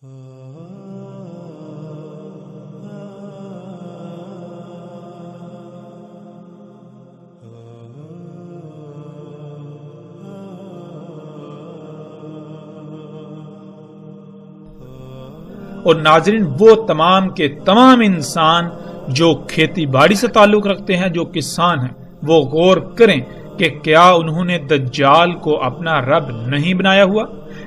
اور ناظرین، وہ تمام کے تمام انسان جو کھیتی باڑی سے تعلق رکھتے ہیں، جو کسان ہیں، وہ غور کریں کہ کیا انہوں نے دجال کو اپنا رب نہیں بنایا ہوا؟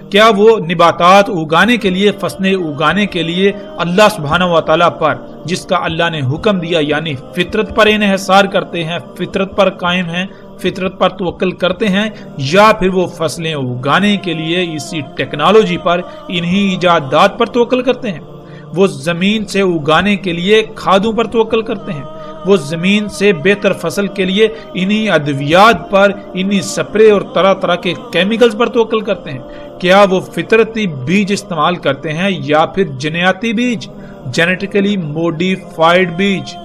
کیا وہ نباتات اگانے کے لیے، فصلیں اگانے کے لیے اللہ سبحانہ و تعالیٰ پر، جس کا اللہ نے حکم دیا، یعنی فطرت پر انحصار کرتے ہیں، فطرت پر قائم ہیں، فطرت پر توکل کرتے ہیں، یا پھر وہ فصلیں اگانے کے لیے اسی ٹیکنالوجی پر، انہی ایجادات پر توکل کرتے ہیں؟ وہ زمین سے اگانے کے لیے کھادوں پر توکل کرتے ہیں، وہ زمین سے بہتر فصل کے لیے انہی ادویات پر، انہی سپرے اور طرح طرح کے کیمیکلز پر توکل کرتے ہیں؟ کیا وہ فطرتی بیج استعمال کرتے ہیں یا پھر جنیاتی بیج، جینیٹیکلی موڈیفائیڈ بیج،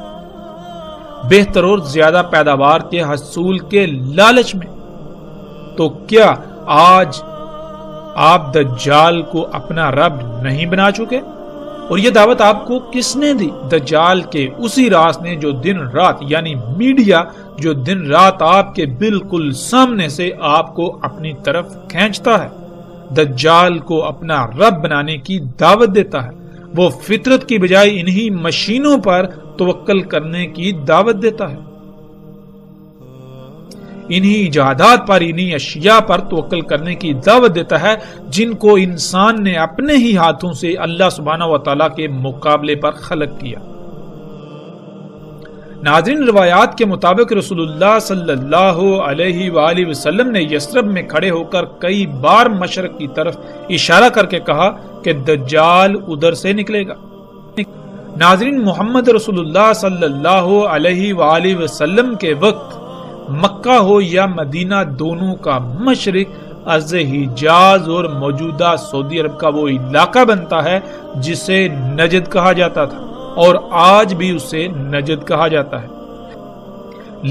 بہتر اور زیادہ پیداوار کے حصول کے لالچ میں؟ تو کیا آج آپ دجال کو اپنا رب نہیں بنا چکے؟ اور یہ دعوت آپ کو کس نے دی؟ دجال کے اسی راز نے جو دن رات، یعنی میڈیا، جو دن رات آپ کے بالکل سامنے سے آپ کو اپنی طرف کھینچتا ہے، دجال کو اپنا رب بنانے کی دعوت دیتا ہے، وہ فطرت کی بجائے انہی مشینوں پر توکل کرنے کی دعوت دیتا ہے، انہی ایجادات پر، انہی اشیاء پر توکل کرنے کی دعوت دیتا ہے جن کو انسان نے اپنے ہی ہاتھوں سے اللہ سبحانہ و تعالیٰ کے مقابلے پر خلق کیا۔ ناظرین، روایات کے مطابق رسول اللہ صلی اللہ علیہ وآلہ وسلم نے یثرب میں کھڑے ہو کر کئی بار مشرق کی طرف اشارہ کر کے کہا کہ دجال ادھر سے نکلے گا۔ ناظرین، محمد رسول اللہ صلی اللہ علیہ وآلہ وسلم کے وقت مکہ ہو یا مدینہ، دونوں کا مشرق از حجاز اور موجودہ سعودی عرب کا وہ علاقہ بنتا ہے جسے نجد کہا جاتا تھا، اور آج بھی اسے نجد کہا جاتا ہے۔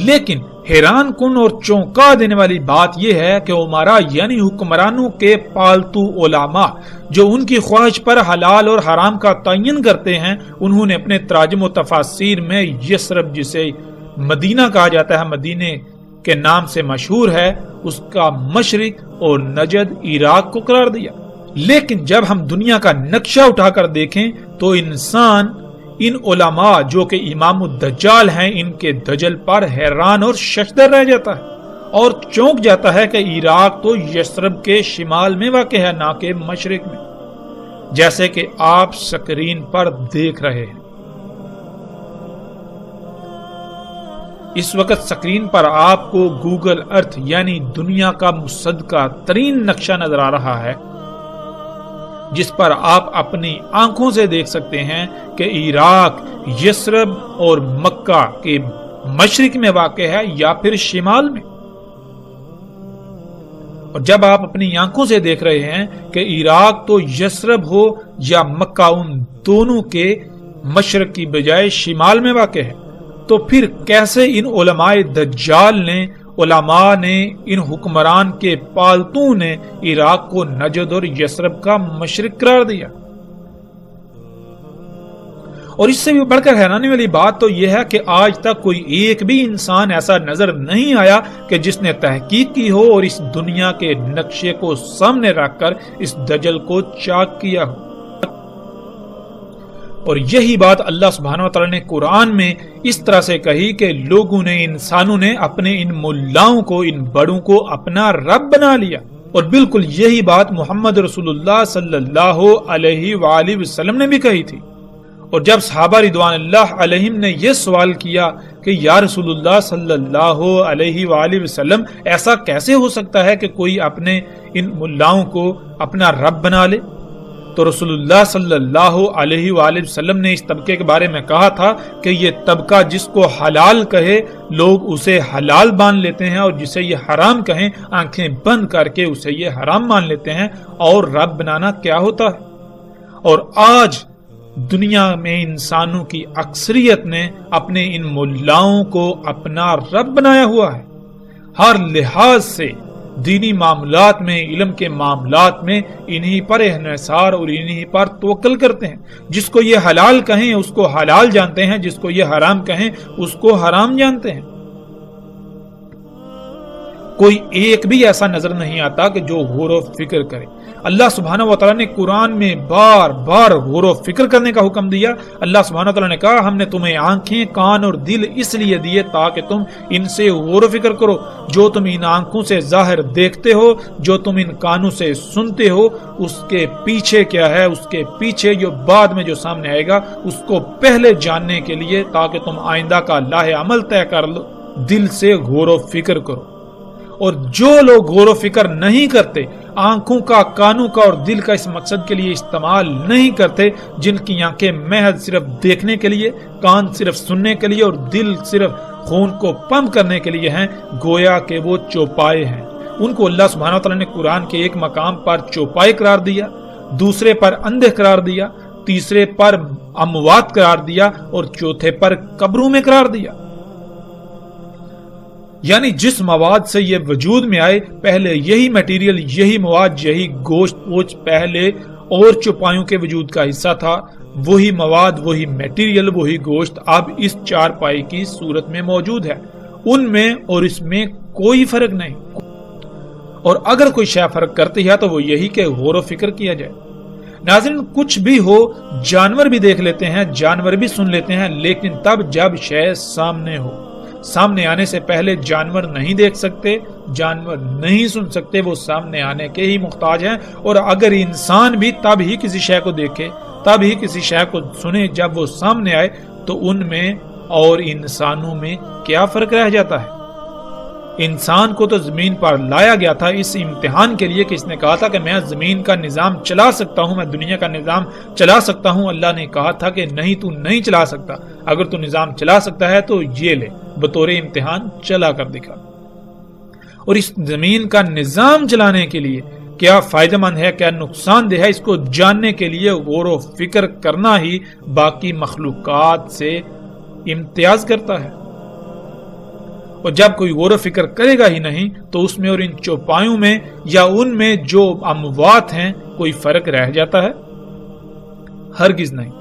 لیکن حیران کن اور چونکا دینے والی بات یہ ہے کہ عمرا، یعنی حکمرانوں کے پالتو علماء، جو ان کی خواہش پر حلال اور حرام کا تعین کرتے ہیں، انہوں نے اپنے تراجم و تفاسیر میں یثرب، جسے مدینہ کہا جاتا ہے، مدینے کے نام سے مشہور ہے، اس کا مشرق اور نجد عراق کو قرار دیا۔ لیکن جب ہم دنیا کا نقشہ اٹھا کر دیکھیں تو انسان ان علماء جو کہ امام الدجال ہیں، ان کے دجل پر حیران اور ششدر رہ جاتا ہے اور چونک جاتا ہے کہ عراق تو یثرب کے شمال میں واقع ہے، نہ کہ مشرق میں، جیسے کہ آپ سکرین پر دیکھ رہے ہیں۔ اس وقت سکرین پر آپ کو گوگل ارتھ، یعنی دنیا کا مصدقہ ترین نقشہ نظر آ رہا ہے، جس پر آپ اپنی آنکھوں سے دیکھ سکتے ہیں کہ عراق یثرب اور مکہ کے مشرق میں واقع ہے یا پھر شمال میں۔ اور جب آپ اپنی آنکھوں سے دیکھ رہے ہیں کہ عراق تو یثرب ہو یا مکہ ان دونوں کے مشرق کی بجائے شمال میں واقع ہے، تو پھر کیسے ان علماء دجال نے، علماء نے، ان حکمران کے پالتوں نے عراق کو نجد اور یثرب کا مشرق قرار دیا؟ اور اس سے بھی بڑھ کر حیرانی والی بات تو یہ ہے کہ آج تک کوئی ایک بھی انسان ایسا نظر نہیں آیا کہ جس نے تحقیق کی ہو اور اس دنیا کے نقشے کو سامنے رکھ کر اس دجل کو چاک کیا ہو۔ اور یہی بات اللہ سبحانہ و تعالیٰ نے قرآن میں اس طرح سے کہی کہ لوگوں نے، انسانوں نے اپنے ان ملاؤں کو، ان بڑوں کو اپنا رب بنا لیا۔ اور بالکل یہی بات محمد رسول اللہ صلی اللہ علیہ وآلہ وسلم نے بھی کہی تھی۔ اور جب صحابہ رضوان اللہ علیہم نے یہ سوال کیا کہ یا رسول اللہ صلی اللہ علیہ وآلہ وسلم، ایسا کیسے ہو سکتا ہے کہ کوئی اپنے ان ملاؤں کو اپنا رب بنا لے؟ تو رسول اللہ صلی اللہ علیہ وآلہ وسلم نے اس طبقے کے بارے میں کہا تھا کہ یہ طبقہ جس کو حلال کہے لوگ اسے حلال مان لیتے ہیں، اور جسے یہ حرام کہیں آنکھیں بند کر کے اسے یہ حرام مان لیتے ہیں۔ اور رب بنانا کیا ہوتا ہے؟ اور آج دنیا میں انسانوں کی اکثریت نے اپنے ان ملاؤں کو اپنا رب بنایا ہوا ہے۔ ہر لحاظ سے دینی معاملات میں، علم کے معاملات میں انہی پر انحصار اور انہی پر توکل کرتے ہیں۔ جس کو یہ حلال کہیں اس کو حلال جانتے ہیں، جس کو یہ حرام کہیں اس کو حرام جانتے ہیں۔ کوئی ایک بھی ایسا نظر نہیں آتا کہ جو غور و فکر کرے۔ اللہ سبحانہ و تعالیٰ نے قرآن میں بار بار غور و فکر کرنے کا حکم دیا۔ اللہ سبحانہ و تعالیٰ نے کہا ہم نے تمہیں آنکھیں، کان اور دل اس لیے دیے تاکہ تم ان سے غور و فکر کرو۔ جو تم ان آنکھوں سے ظاہر دیکھتے ہو، جو تم ان کانوں سے سنتے ہو، اس کے پیچھے کیا ہے، اس کے پیچھے جو بعد میں جو سامنے آئے گا اس کو پہلے جاننے کے لیے، تاکہ تم آئندہ کا لاہ عمل طے کر لو۔ دل سے غور و فکر کرو۔ اور جو لوگ غور و فکر نہیں کرتے، آنکھوں کا، کانوں کا اور دل کا اس مقصد کے لیے استعمال نہیں کرتے، جن کی آنکھیں محض صرف دیکھنے کے لیے، کان صرف سننے کے لیے اور دل صرف خون کو پمپ کرنے کے لیے ہیں، گویا کہ وہ چوپائے ہیں۔ ان کو اللہ سبحانہ و تعالیٰ نے قرآن کے ایک مقام پر چوپائے قرار دیا، دوسرے پر اندھے قرار دیا، تیسرے پر اموات قرار دیا اور چوتھے پر قبروں میں قرار دیا۔ یعنی جس مواد سے یہ وجود میں آئے، پہلے یہی میٹیریل، یہی مواد، یہی گوشت پوچھ پہلے اور چوپایوں کے وجود کا حصہ تھا، وہی مواد، وہی میٹیریل، وہی گوشت اب اس چارپائی کی صورت میں موجود ہے۔ ان میں اور اس میں کوئی فرق نہیں، اور اگر کوئی شے فرق کرتی ہے تو وہ یہی کہ غور و فکر کیا جائے۔ ناظرین، کچھ بھی ہو، جانور بھی دیکھ لیتے ہیں، جانور بھی سن لیتے ہیں، لیکن تب جب شے سامنے ہو۔ سامنے آنے سے پہلے جانور نہیں دیکھ سکتے، جانور نہیں سن سکتے، وہ سامنے آنے کے ہی محتاج ہیں۔ اور اگر انسان بھی تب ہی کسی شے کو دیکھے، تب ہی کسی شے کو سنے جب وہ سامنے آئے، تو ان میں اور انسانوں میں کیا فرق رہ جاتا ہے؟ انسان کو تو زمین پر لایا گیا تھا اس امتحان کے لیے کہ اس نے کہا تھا کہ میں زمین کا نظام چلا سکتا ہوں، میں دنیا کا نظام چلا سکتا ہوں۔ اللہ نے کہا تھا کہ نہیں، تو نہیں چلا سکتا، اگر تو نظام چلا سکتا ہے تو یہ لے، بطور امتحان چلا کر دکھا۔ اور اس زمین کا نظام چلانے کے لیے کیا فائدہ مند ہے، کیا نقصان دہ ہے، اس کو جاننے کے لیے غور و فکر کرنا ہی باقی مخلوقات سے امتیاز کرتا ہے۔ اور جب کوئی غور و فکر کرے گا ہی نہیں تو اس میں اور ان چوپایوں میں یا ان میں جو اموات ہیں کوئی فرق رہ جاتا ہے؟ ہرگز نہیں۔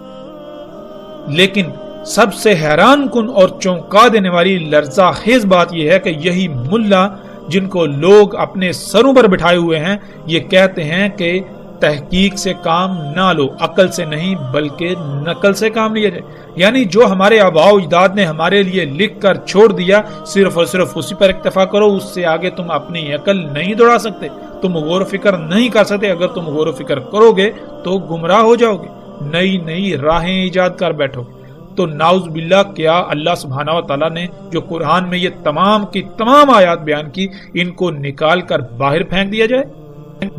لیکن سب سے حیران کن اور چونکا دینے والی لرزہ خیز بات یہ ہے کہ یہی ملا جن کو لوگ اپنے سروں پر بٹھائے ہوئے ہیں، یہ کہتے ہیں کہ تحقیق سے کام نہ لو، عقل سے نہیں بلکہ نقل سے کام لیا جائے۔ یعنی جو ہمارے آباء و اجداد نے ہمارے لیے لکھ کر چھوڑ دیا، صرف اور صرف اسی پر اکتفا کرو، اس سے آگے تم اپنی عقل نہیں دوڑا سکتے، تم غور و فکر نہیں کر سکتے۔ اگر تم غور و فکر کرو گے تو گمراہ ہو جاؤ گے، نئی نئی راہیں ایجاد کر بیٹھو گے۔ تو نعوذ باللہ، کیا اللہ سبحانہ و تعالیٰ نے جو قرآن میں یہ تمام کی تمام آیات بیان کی، ان کو نکال کر باہر پھینک دیا جائے؟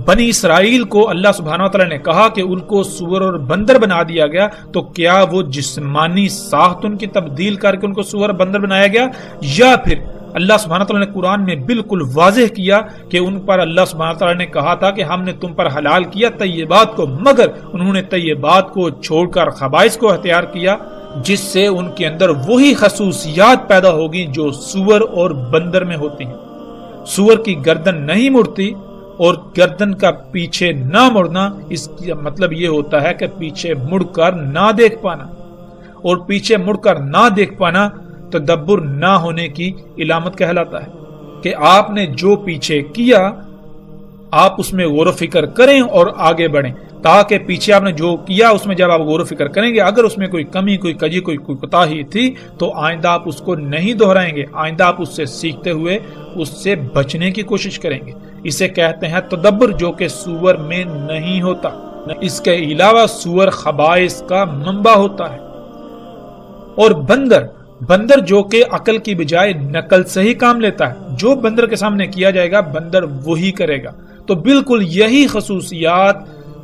بنی اسرائیل کو اللہ سبحانہ و تعالیٰ نے کہا کہ ان کو سور اور بندر بنا دیا گیا، تو کیا وہ جسمانی ساخت ان کی تبدیل کر کے ان کو سور بندر بنایا گیا، یا پھر اللہ سبحانہ و تعالیٰ نے قرآن میں بالکل واضح کیا کہ ان پر اللہ سبحانہ و تعالیٰ نے کہا تھا کہ ہم نے تم پر حلال کیا طیبات کو، مگر انہوں نے طیبات کو چھوڑ کر خبائث کو اختیار کیا، جس سے ان کے اندر وہی خصوصیات پیدا ہوگی جو سور اور بندر میں ہوتی ہیں۔ سور کی گردن نہیں مڑتی، اور گردن کا پیچھے نہ مڑنا، اس کا مطلب یہ ہوتا ہے کہ پیچھے مڑ کر نہ دیکھ پانا، اور پیچھے مڑ کر نہ دیکھ پانا تدبر نہ ہونے کی علامت کہلاتا ہے، کہ آپ نے جو پیچھے کیا آپ اس میں غور و فکر کریں اور آگے بڑھیں، تاکہ پیچھے آپ نے جو کیا اس میں جب آپ غور و فکر کریں گے، اگر اس میں کوئی کمی، کوئی کجی، کوئی کوتاہی تھی تو آئندہ آپ اس کو نہیں دہرائیں گے، آئندہ آپ اس سے سیکھتے ہوئے اس سے بچنے کی کوشش کریں گے۔ اسے کہتے ہیں تدبر، جو کہ سور میں نہیں ہوتا۔ اس کے علاوہ سور خبائث کا منبع ہوتا ہے۔ اور بندر جو کہ عقل کی بجائے نقل سے ہی کام لیتا ہے، جو بندر کے سامنے کیا جائے گا بندر وہی کرے گا۔ تو بالکل یہی خصوصیات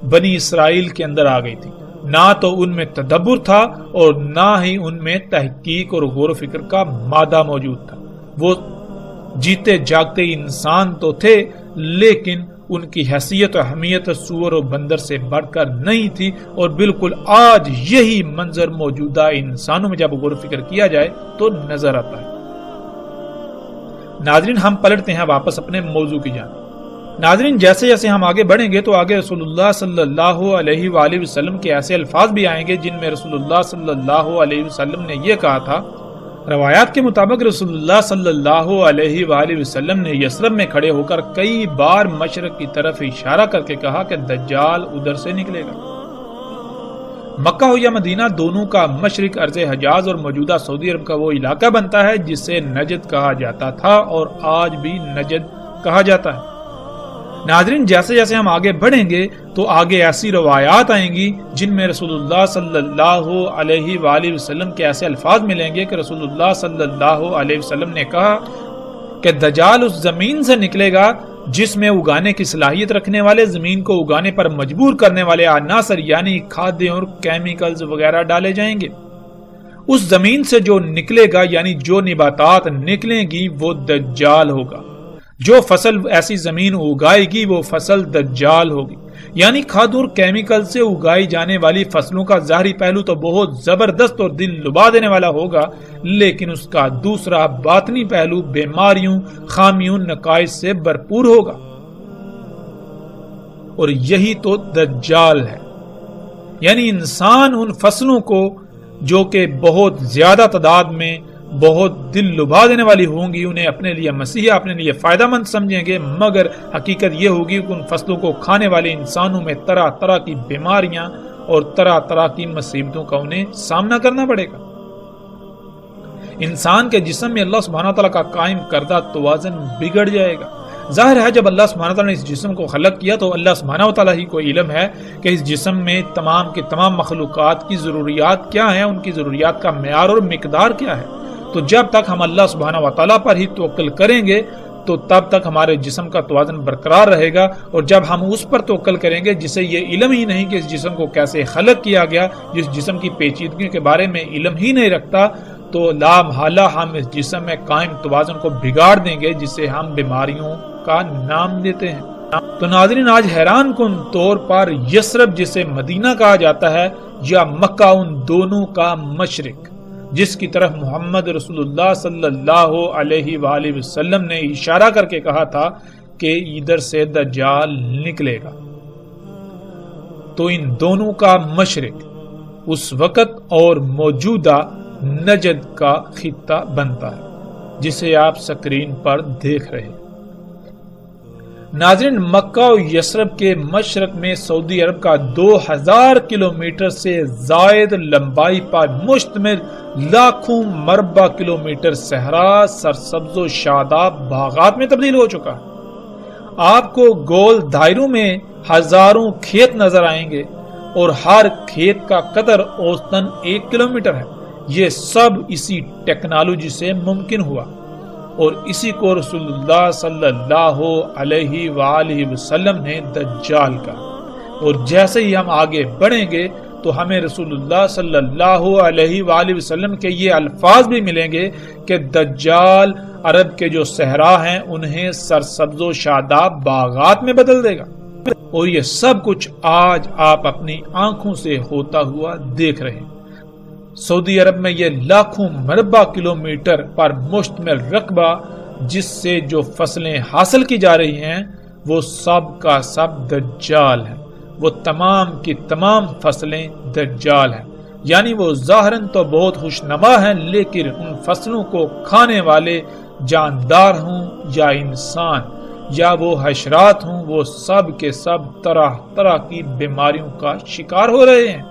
بنی اسرائیل کے اندر آ گئی تھی، نہ تو ان میں تدبر تھا اور نہ ہی ان میں تحقیق اور غور و فکر کا مادہ موجود تھا۔ وہ جیتے جاگتے انسان تو تھے، لیکن ان کی حیثیت و اہمیت سور و بندر سے بڑھ کر نہیں تھی، اور بالکل آج یہی منظر موجودہ انسانوں میں جب غور و فکر کیا جائے تو نظر آتا ہے۔ ناظرین، ہم پلٹتے ہیں واپس اپنے موضوع کی جانب۔ ناظرین جیسے جیسے ہم آگے بڑھیں گے تو آگے رسول اللہ صلی اللہ علیہ وآلہ وسلم کے ایسے الفاظ بھی آئیں گے جن میں رسول اللہ صلی اللہ علیہ وسلم نے یہ کہا تھا. روایات کے مطابق رسول اللہ صلی اللہ علیہ وآلہ وسلم نے یثرب میں کھڑے ہو کر کئی بار مشرق کی طرف اشارہ کر کے کہا کہ دجال ادھر سے نکلے گا. مکہ ہو یا مدینہ دونوں کا مشرق ارض حجاز اور موجودہ سعودی عرب کا وہ علاقہ بنتا ہے جسے نجد کہا جاتا تھا اور آج بھی نجد کہا جاتا ہے. ناظرین جیسے جیسے ہم آگے بڑھیں گے تو آگے ایسی روایات آئیں گی جن میں رسول اللہ صلی اللہ علیہ وآلہ وسلم کے ایسے الفاظ ملیں گے کہ رسول اللہ صلی اللہ علیہ وسلم نے کہا کہ دجال اس زمین سے نکلے گا جس میں اگانے کی صلاحیت رکھنے والے، زمین کو اگانے پر مجبور کرنے والے عناصر یعنی کھادیں اور کیمیکلز وغیرہ ڈالے جائیں گے. اس زمین سے جو نکلے گا یعنی جو نباتات نکلیں گی وہ دجال ہوگا. جو فصل ایسی زمین اگائے گی وہ فصل دجال ہوگی. یعنی کھاد اور کیمیکل سے اگائی جانے والی فصلوں کا ظاہری پہلو تو بہت زبردست اور دل لبا دینے والا ہوگا، لیکن اس کا دوسرا باطنی پہلو بیماریوں، خامیوں، نقائص سے بھرپور ہوگا. اور یہی تو دجال ہے. یعنی انسان ان فصلوں کو جو کہ بہت زیادہ تعداد میں بہت دل لبا دینے والی ہوں گی انہیں اپنے لیے مسیحا، اپنے لیے فائدہ مند سمجھیں گے، مگر حقیقت یہ ہوگی کہ ان فصلوں کو کھانے والے انسانوں میں طرح طرح کی بیماریاں اور طرح طرح کی مصیبتوں کا انہیں سامنا کرنا پڑے گا. انسان کے جسم میں اللہ سبحانہ تعالیٰ کا قائم کردہ توازن بگڑ جائے گا. ظاہر ہے جب اللہ سبحانہ تعالیٰ نے اس جسم کو خلق کیا تو اللہ سبحانہ تعالیٰ ہی کو علم ہے کہ اس جسم میں تمام کے تمام مخلوقات کی ضروریات کیا ہیں، ان کی ضروریات کا معیار اور مقدار کیا ہے. تو جب تک ہم اللہ سبحانہ وتعالیٰ پر ہی توکل کریں گے تو تب تک ہمارے جسم کا توازن برقرار رہے گا. اور جب ہم اس پر توکل کریں گے جسے یہ علم ہی نہیں کہ اس جسم کو کیسے خلق کیا گیا، جس جسم کی پیچیدگیوں کے بارے میں علم ہی نہیں رکھتا، تو لا محالہ ہم اس جسم میں قائم توازن کو بگاڑ دیں گے جسے ہم بیماریوں کا نام دیتے ہیں. تو ناظرین آج حیران کن طور پر یثرب جسے مدینہ کہا جاتا ہے یا مکہ، ان دونوں کا مشرق جس کی طرف محمد رسول اللہ صلی اللہ علیہ وآلہ وسلم نے اشارہ کر کے کہا تھا کہ ادھر سے دجال نکلے گا، تو ان دونوں کا مشرق اس وقت اور موجودہ نجد کا خطہ بنتا ہے جسے آپ سکرین پر دیکھ رہے ہیں. ناظرین مکہ و یثرب کے مشرق میں سعودی عرب کا 2000 کلومیٹر سے زائد لمبائی پر مشتمل لاکھوں مربع کلومیٹر صحرا سرسبز و شاداب باغات میں تبدیل ہو چکا ہے. آپ کو گول دائروں میں ہزاروں کھیت نظر آئیں گے اور ہر کھیت کا قطر اوسطاً 1 کلومیٹر ہے. یہ سب اسی ٹیکنالوجی سے ممکن ہوا اور اسی کو رسول اللہ صلی اللہ علیہ وآلہ وسلم نے دجال کہا. اور جیسے ہی ہم آگے بڑھیں گے تو ہمیں رسول اللہ صلی اللہ علیہ وآلہ وسلم کے یہ الفاظ بھی ملیں گے کہ دجال عرب کے جو صحرا ہیں انہیں سرسبز و شاداب باغات میں بدل دے گا. اور یہ سب کچھ آج آپ اپنی آنکھوں سے ہوتا ہوا دیکھ رہے ہیں. سعودی عرب میں یہ لاکھوں مربع کلومیٹر پر مشتمل رقبہ جس سے جو فصلیں حاصل کی جا رہی ہیں وہ سب کا سب دجال ہے. وہ تمام کی تمام فصلیں دجال ہیں. یعنی وہ ظاہراً تو بہت خوشنما ہیں لیکن ان فصلوں کو کھانے والے جاندار ہوں یا انسان یا وہ حشرات ہوں، وہ سب کے سب طرح طرح کی بیماریوں کا شکار ہو رہے ہیں.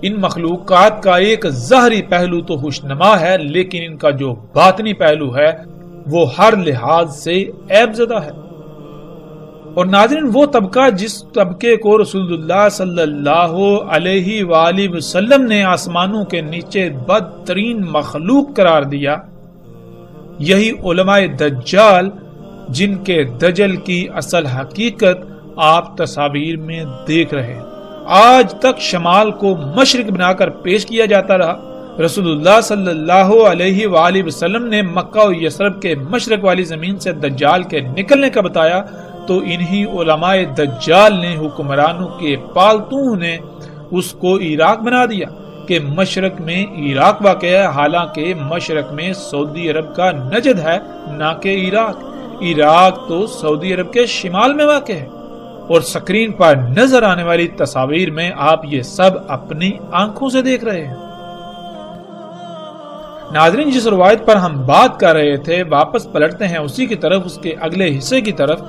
ان مخلوقات کا ایک ظاہری پہلو تو خوشنما ہے لیکن ان کا جو باطنی پہلو ہے وہ ہر لحاظ سے عیب زدہ ہے. اور ناظرین وہ طبقہ جس طبقے کو رسول اللہ صلی اللہ علیہ وآلہ وسلم نے آسمانوں کے نیچے بدترین مخلوق قرار دیا، یہی علماء دجال جن کے دجل کی اصل حقیقت آپ تصاویر میں دیکھ رہے ہیں. آج تک شمال کو مشرق بنا کر پیش کیا جاتا رہا. رسول اللہ صلی اللہ علیہ وآلہ وسلم نے مکہ و یثرب کے مشرق والی زمین سے دجال کے نکلنے کا بتایا تو انہی علماء دجال نے حکمرانوں کے پالتو نے اس کو عراق بنا دیا کہ مشرق میں عراق واقع ہے، حالانکہ مشرق میں سعودی عرب کا نجد ہے نہ کہ عراق. عراق تو سعودی عرب کے شمال میں واقع ہے، اور سکرین پر نظر آنے والی تصاویر میں آپ یہ سب اپنی آنکھوں سے دیکھ رہے ہیں۔ ناظرین، جس روایت پر ہم بات کر رہے تھے واپس پلٹتے ہیں اسی کی طرف، اس کے اگلے حصے کی طرف۔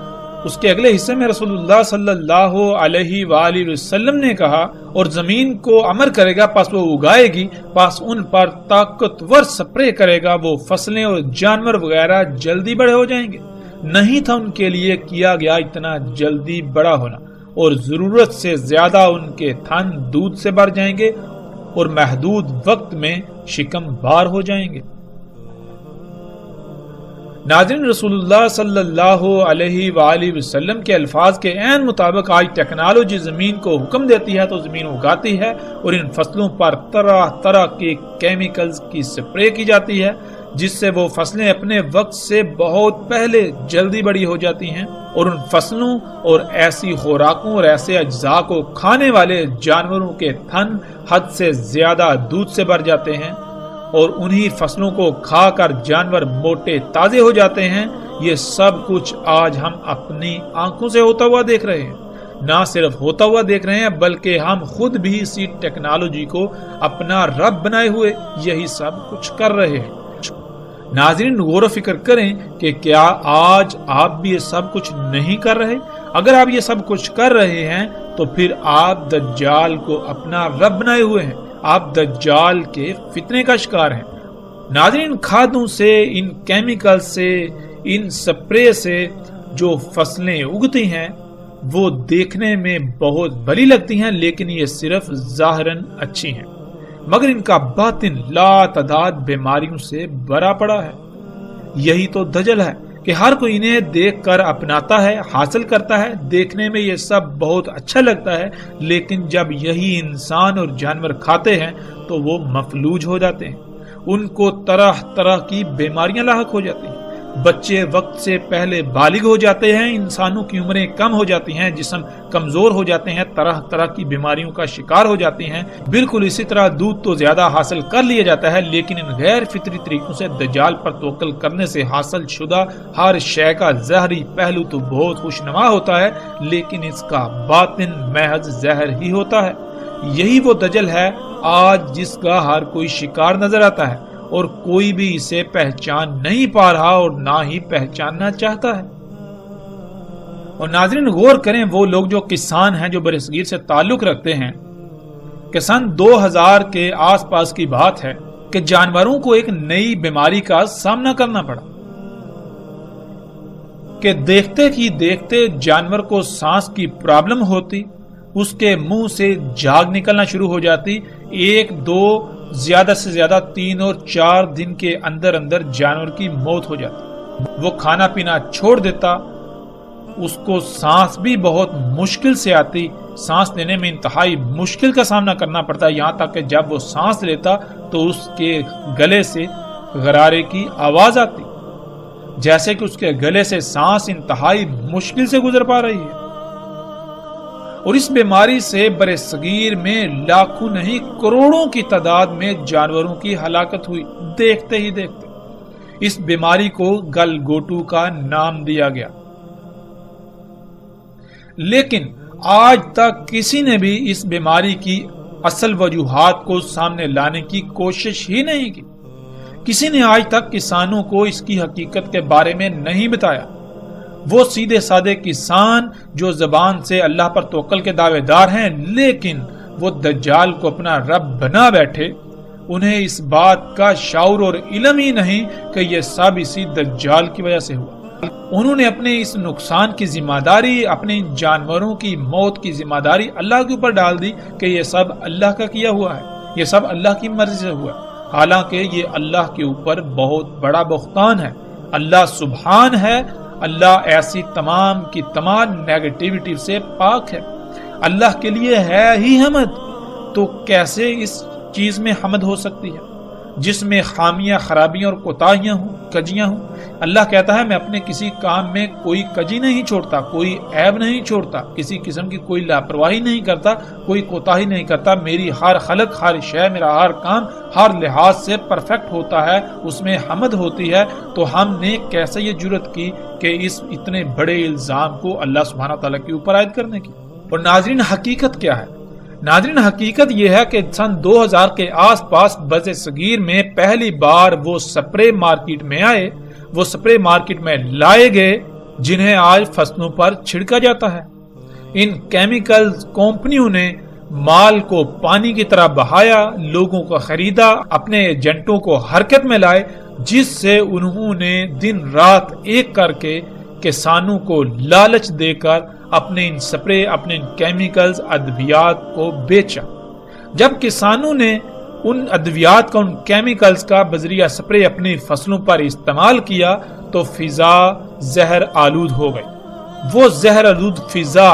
اس کے اگلے حصے میں رسول اللہ صلی اللہ علیہ وآلہ وسلم نے کہا، اور زمین کو امر کرے گا پس وہ اگائے گی، پس ان پر طاقتور سپرے کرے گا، وہ فصلیں اور جانور وغیرہ جلدی بڑے ہو جائیں گے۔ نہیں تھا ان کے لیے کیا گیا اتنا جلدی بڑا ہونا، اور ضرورت سے زیادہ ان کے تھن دودھ سے بھر جائیں گے اور محدود وقت میں شکم بار ہو جائیں گے۔ ناظرین، رسول اللہ صلی اللہ علیہ وآلہ وسلم کے الفاظ کے عین مطابق آج ٹیکنالوجی زمین کو حکم دیتی ہے تو زمین اگاتی ہے، اور ان فصلوں پر طرح طرح کے کیمیکلز کی سپرے کی جاتی ہے، جس سے وہ فصلیں اپنے وقت سے بہت پہلے جلدی بڑی ہو جاتی ہیں، اور ان فصلوں اور ایسی خوراکوں اور ایسے اجزاء کو کھانے والے جانوروں کے تھن حد سے زیادہ دودھ سے بھر جاتے ہیں، اور انہی فصلوں کو کھا کر جانور موٹے تازے ہو جاتے ہیں۔ یہ سب کچھ آج ہم اپنی آنکھوں سے ہوتا ہوا دیکھ رہے ہیں۔ نہ صرف ہوتا ہوا دیکھ رہے ہیں بلکہ ہم خود بھی اسی ٹیکنالوجی کو اپنا رب بنائے ہوئے یہی سب کچھ کر رہے ہیں۔ ناظرین، غور و فکر کریں کہ کیا آج آپ بھی یہ سب کچھ نہیں کر رہے؟ اگر آپ یہ سب کچھ کر رہے ہیں تو پھر آپ دجال کو اپنا رب بنائے ہوئے ہیں، آپ دجال کے فتنے کا شکار ہیں۔ ناظرین، کھادوں سے، ان کیمیکل سے، ان سپرے سے جو فصلیں اگتی ہیں وہ دیکھنے میں بہت بھلی لگتی ہیں، لیکن یہ صرف ظاہراً اچھی ہیں، مگر ان کا باطن لا تعداد بیماریوں سے بھرا پڑا ہے۔ یہی تو دجل ہے کہ ہر کوئی انہیں دیکھ کر اپناتا ہے، حاصل کرتا ہے، دیکھنے میں یہ سب بہت اچھا لگتا ہے، لیکن جب یہی انسان اور جانور کھاتے ہیں تو وہ مفلوج ہو جاتے ہیں، ان کو طرح طرح کی بیماریاں لاحق ہو جاتی ہیں، بچے وقت سے پہلے بالغ ہو جاتے ہیں، انسانوں کی عمریں کم ہو جاتی ہیں، جسم کمزور ہو جاتے ہیں، طرح طرح کی بیماریوں کا شکار ہو جاتے ہیں۔ بالکل اسی طرح دودھ تو زیادہ حاصل کر لیا جاتا ہے، لیکن ان غیر فطری طریقوں سے دجال پر توکل کرنے سے حاصل شدہ ہر شے کا ظاہری پہلو تو بہت خوشنما ہوتا ہے، لیکن اس کا باطن محض زہر ہی ہوتا ہے۔ یہی وہ دجل ہے آج جس کا ہر کوئی شکار نظر آتا ہے، اور کوئی بھی اسے پہچان نہیں پا رہا اور نہ ہی پہچاننا چاہتا ہے۔ اور ناظرین، غور کریں، وہ لوگ جو کسان ہیں، جو برصغیر سے تعلق رکھتے ہیں، کہ سن 2000 کے آس پاس کی بات ہے کہ جانوروں کو ایک نئی بیماری کا سامنا کرنا پڑا کہ دیکھتے ہی دیکھتے جانور کو سانس کی پرابلم ہوتی، اس کے منہ سے جھاگ نکلنا شروع ہو جاتی، 1 2 زیادہ سے زیادہ 3 اور 4 دن کے اندر اندر جانور کی موت ہو جاتی، وہ کھانا پینا چھوڑ دیتا، اس کو سانس بھی بہت مشکل سے آتی، سانس لینے میں انتہائی مشکل کا سامنا کرنا پڑتا، یہاں تک کہ جب وہ سانس لیتا تو اس کے گلے سے غرارے کی آواز آتی، جیسے کہ اس کے گلے سے سانس انتہائی مشکل سے گزر پا رہی ہے۔ اور اس بیماری سے برصغیر میں لاکھوں نہیں کروڑوں کی تعداد میں جانوروں کی ہلاکت ہوئی، دیکھتے ہی دیکھتے۔ اس بیماری کو گل گوٹو کا نام دیا گیا، لیکن آج تک کسی نے بھی اس بیماری کی اصل وجوہات کو سامنے لانے کی کوشش ہی نہیں کی۔ کسی نے آج تک کسانوں کو اس کی حقیقت کے بارے میں نہیں بتایا۔ وہ سیدھے سادے کسان جو زبان سے اللہ پر توکل کے دعوے دار ہیں، لیکن وہ دجال کو اپنا رب بنا بیٹھے، انہیں اس بات کا شعور اور علم ہی نہیں کہ یہ سب اسی دجال کی وجہ سے ہوا۔ انہوں نے اپنے اس نقصان کی ذمہ داری، اپنے جانوروں کی موت کی ذمہ داری اللہ کے اوپر ڈال دی کہ یہ سب اللہ کا کیا ہوا ہے، یہ سب اللہ کی مرضی سے ہوا ہے، حالانکہ یہ اللہ کے اوپر بہت بڑا بہتان ہے۔ اللہ سبحان ہے، اللہ ایسی تمام کی تمام نیگیٹیوٹی سے پاک ہے، اللہ کے لیے ہے ہی حمد، تو کیسے اس چیز میں حمد ہو سکتی ہے؟ جس میں خامیاں، خرابیاں اور کوتاہیاں ہوں، کجیاں ہوں۔ اللہ کہتا ہے میں اپنے کسی کام میں کوئی کجی نہیں چھوڑتا، کوئی عیب نہیں چھوڑتا، کسی قسم کی کوئی لاپرواہی نہیں کرتا، کوئی کوتاہی نہیں کرتا۔ میری ہر خلق، ہر شے، میرا ہر کام ہر لحاظ سے پرفیکٹ ہوتا ہے، اس میں حمد ہوتی ہے۔ تو ہم نے کیسے یہ جرت کی کہ اس اتنے بڑے الزام کو اللہ سبحانہ تعالیٰ کے اوپر عائد کرنے کی؟ اور ناظرین، حقیقت کیا ہے؟ ناظرین، حقیقت یہ ہے کہ سن 2000 کے آس پاس بر صغیر میں پہلی بار وہ سپرے مارکیٹ میں آئے، وہ سپرے مارکیٹ میں لائے گئے جنہیں آج فصلوں پر چھڑکا جاتا ہے۔ ان کیمیکل کمپنیوں نے مال کو پانی کی طرح بہایا، لوگوں کو خریدا، اپنے ایجنٹوں کو حرکت میں لائے، جس سے انہوں نے دن رات ایک کر کے کسانوں کو لالچ دے کر اپنے ان سپرے، اپنے ان کیمیکلز، ادویات کو بیچا۔ جب کسانوں نے ان ادویات کا، ان کیمیکلز کا بذریعہ سپرے اپنی فصلوں پر استعمال کیا تو فضا زہر آلود ہو گئی۔ وہ زہر آلود فضا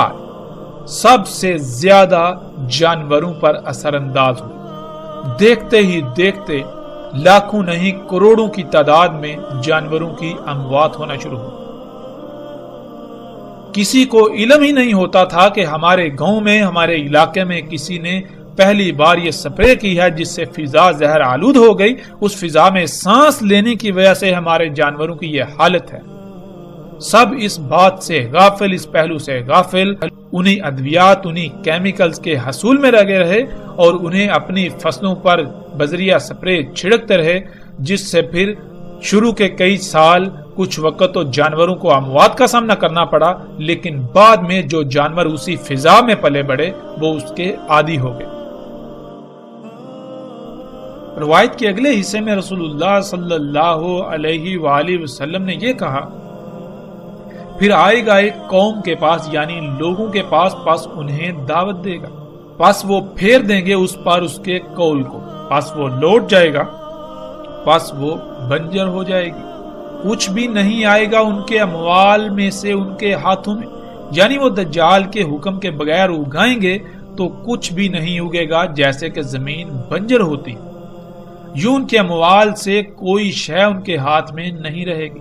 سب سے زیادہ جانوروں پر اثر انداز ہوئی۔ دیکھتے ہی دیکھتے لاکھوں نہیں کروڑوں کی تعداد میں جانوروں کی اموات ہونا شروع ہوئی۔ کسی کو علم ہی نہیں ہوتا تھا کہ ہمارے گاؤں میں، ہمارے علاقے میں کسی نے پہلی بار یہ سپرے کی ہے جس سے فضا زہر آلود ہو گئی۔ اس فضا میں سانس لینے کی وجہ سے ہمارے جانوروں کی یہ حالت ہے۔ سب اس بات سے غافل، اس پہلو سے غافل، انہیں ادویات، انہیں کیمیکلز کے حصول میں لگے رہے اور انہیں اپنی فصلوں پر بذریعہ سپرے چھڑکتے رہے، جس سے پھر شروع کے کئی سال کچھ وقت تو جانوروں کو اموات کا سامنا کرنا پڑا، لیکن بعد میں جو جانور اسی فضا میں پلے بڑھے وہ اس کے عادی ہو گئے۔ روایت کے اگلے حصے میں رسول اللہ صلی اللہ علیہ وآلہ وسلم نے یہ کہا، پھر آئے گا ایک قوم کے پاس، یعنی لوگوں کے پاس انہیں دعوت دے گا، پس وہ پھیر دیں گے اس پر اس کے قول کو، پس وہ لوٹ جائے گا، پس وہ بنجر ہو جائے گی، کچھ بھی نہیں آئے گا ان کے اموال میں سے ان کے ہاتھوں میں، یعنی وہ دجال کے حکم کے بغیر اگائیں گے تو کچھ بھی نہیں اگے گا، جیسے کہ زمین بنجر ہوتی، یوں ان کے اموال سے کوئی شے ان کے ہاتھ میں نہیں رہے گی۔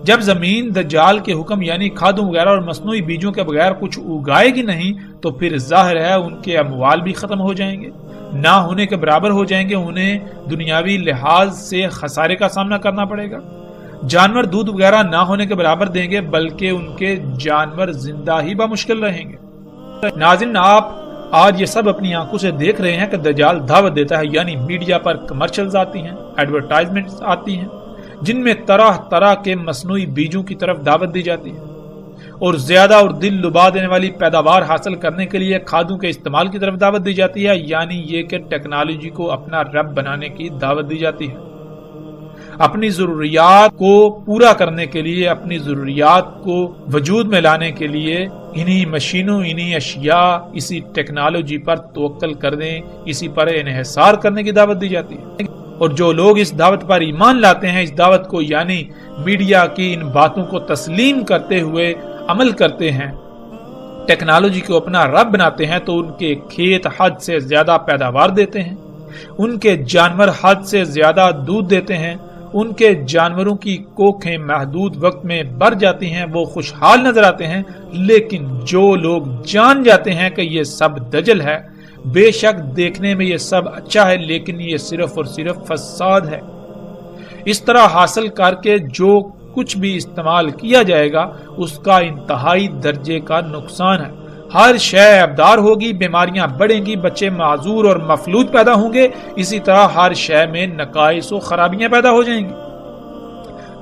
جب زمین دجال کے حکم یعنی کھادوں وغیرہ اور مصنوعی بیجوں کے بغیر کچھ اگائے گی نہیں تو پھر ظاہر ہے ان کے اموال بھی ختم ہو جائیں گے، نہ ہونے کے برابر ہو جائیں گے، انہیں دنیاوی لحاظ سے خسارے کا سامنا کرنا پڑے گا۔ جانور دودھ وغیرہ نہ ہونے کے برابر دیں گے، بلکہ ان کے جانور زندہ ہی بمشکل رہیں گے۔ ناظرین، آپ آج یہ سب اپنی آنکھوں سے دیکھ رہے ہیں کہ دجال دعوت دیتا ہے، یعنی میڈیا پر کمرشلز آتی ہیں، ایڈورٹائزمنٹس آتی ہیں، جن میں طرح طرح کے مصنوعی بیجوں کی طرف دعوت دی جاتی ہے اور زیادہ اور دل لبا دینے والی پیداوار حاصل کرنے کے لیے کھادوں کے استعمال کی طرف دعوت دی جاتی ہے، یعنی یہ کہ ٹیکنالوجی کو اپنا رب بنانے کی دعوت دی جاتی ہے۔ اپنی ضروریات کو پورا کرنے کے لیے، اپنی ضروریات کو وجود میں لانے کے لیے انہی مشینوں، انہی اشیاء، اسی ٹیکنالوجی پر توکل کر دیں، اسی پر انحصار کرنے کی دعوت دی جاتی ہے۔ اور جو لوگ اس دعوت پر ایمان لاتے ہیں، اس دعوت کو یعنی میڈیا کی ان باتوں کو تسلیم کرتے ہوئے عمل کرتے ہیں، ٹیکنالوجی کو اپنا رب بناتے ہیں، تو ان کے کھیت حد سے زیادہ پیداوار دیتے ہیں، ان کے جانور حد سے زیادہ دودھ دیتے ہیں، ان کے جانوروں کی کوکھیں محدود وقت میں بڑھ جاتی ہیں، وہ خوشحال نظر آتے ہیں۔ لیکن جو لوگ جان جاتے ہیں کہ یہ سب دجل ہے، بے شک دیکھنے میں یہ سب اچھا ہے، لیکن یہ صرف اور صرف فساد ہے، اس طرح حاصل کر کے جو کچھ بھی استعمال کیا جائے گا اس کا انتہائی درجے کا نقصان ہے۔ ہر شے ابدار ہوگی، بیماریاں بڑھیں گی، بچے معذور اور مفلوج پیدا ہوں گے، اسی طرح ہر شے میں نقائص و خرابیاں پیدا ہو جائیں گی۔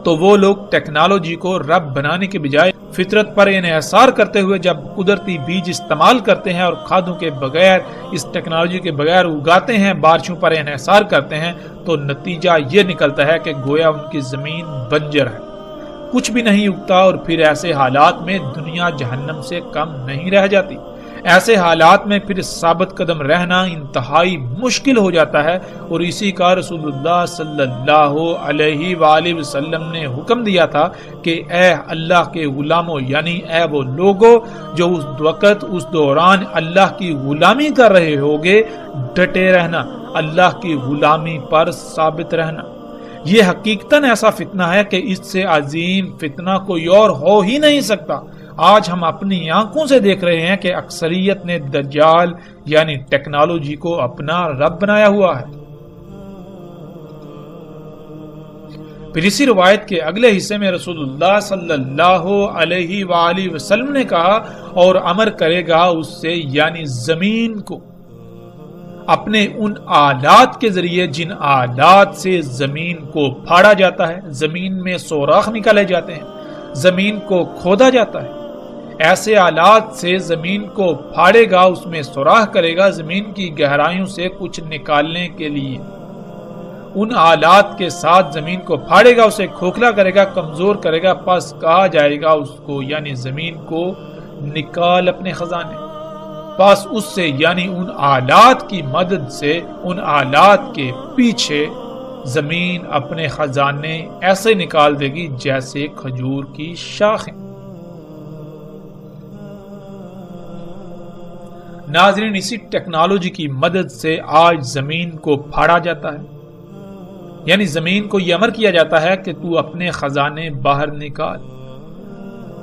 تو وہ لوگ ٹیکنالوجی کو رب بنانے کے بجائے فطرت پر انحصار کرتے ہوئے جب قدرتی بیج استعمال کرتے ہیں اور کھادوں کے بغیر، اس ٹیکنالوجی کے بغیر اگاتے ہیں، بارشوں پر انحصار کرتے ہیں، تو نتیجہ یہ نکلتا ہے کہ گویا ان کی زمین بنجر ہے، کچھ بھی نہیں اگتا، اور پھر ایسے حالات میں دنیا جہنم سے کم نہیں رہ جاتی۔ ایسے حالات میں پھر ثابت قدم رہنا انتہائی مشکل ہو جاتا ہے، اور اسی کا رسول اللہ صلی اللہ علیہ وآلہ وسلم نے حکم دیا تھا کہ اے اللہ کے غلاموں، یعنی اے وہ لوگوں جو اس وقت، اس دوران اللہ کی غلامی کر رہے ہوگے، ڈٹے رہنا، اللہ کی غلامی پر ثابت رہنا۔ یہ حقیقتاً ایسا فتنہ ہے کہ اس سے عظیم فتنہ کوئی اور ہو ہی نہیں سکتا۔ آج ہم اپنی آنکھوں سے دیکھ رہے ہیں کہ اکثریت نے دجال یعنی ٹیکنالوجی کو اپنا رب بنایا ہوا ہے۔ پھر اسی روایت کے اگلے حصے میں رسول اللہ صلی اللہ علیہ وآلہ وسلم نے کہا، اور امر کرے گا اس سے یعنی زمین کو اپنے ان آلات کے ذریعے جن آلات سے زمین کو پھاڑا جاتا ہے، زمین میں سوراخ نکالے جاتے ہیں، زمین کو کھودا جاتا ہے، ایسے آلات سے زمین کو پھاڑے گا، اس میں سوراخ کرے گا زمین کی گہرائیوں سے کچھ نکالنے کے لیے، ان آلات کے ساتھ زمین کو پھاڑے گا، اسے کھوکھلا کرے گا، کمزور کرے گا، پس کہا جائے گا اس کو یعنی زمین کو نکال اپنے خزانے، پس اس سے یعنی ان آلات کی مدد سے ان آلات کے پیچھے زمین اپنے خزانے ایسے نکال دے گی جیسے کھجور کی شاخیں۔ ناظرین، اسی ٹیکنالوجی کی مدد سے آج زمین کو پھاڑا جاتا ہے، یعنی زمین کو یہ امر کیا جاتا ہے کہ تو اپنے خزانے باہر نکال،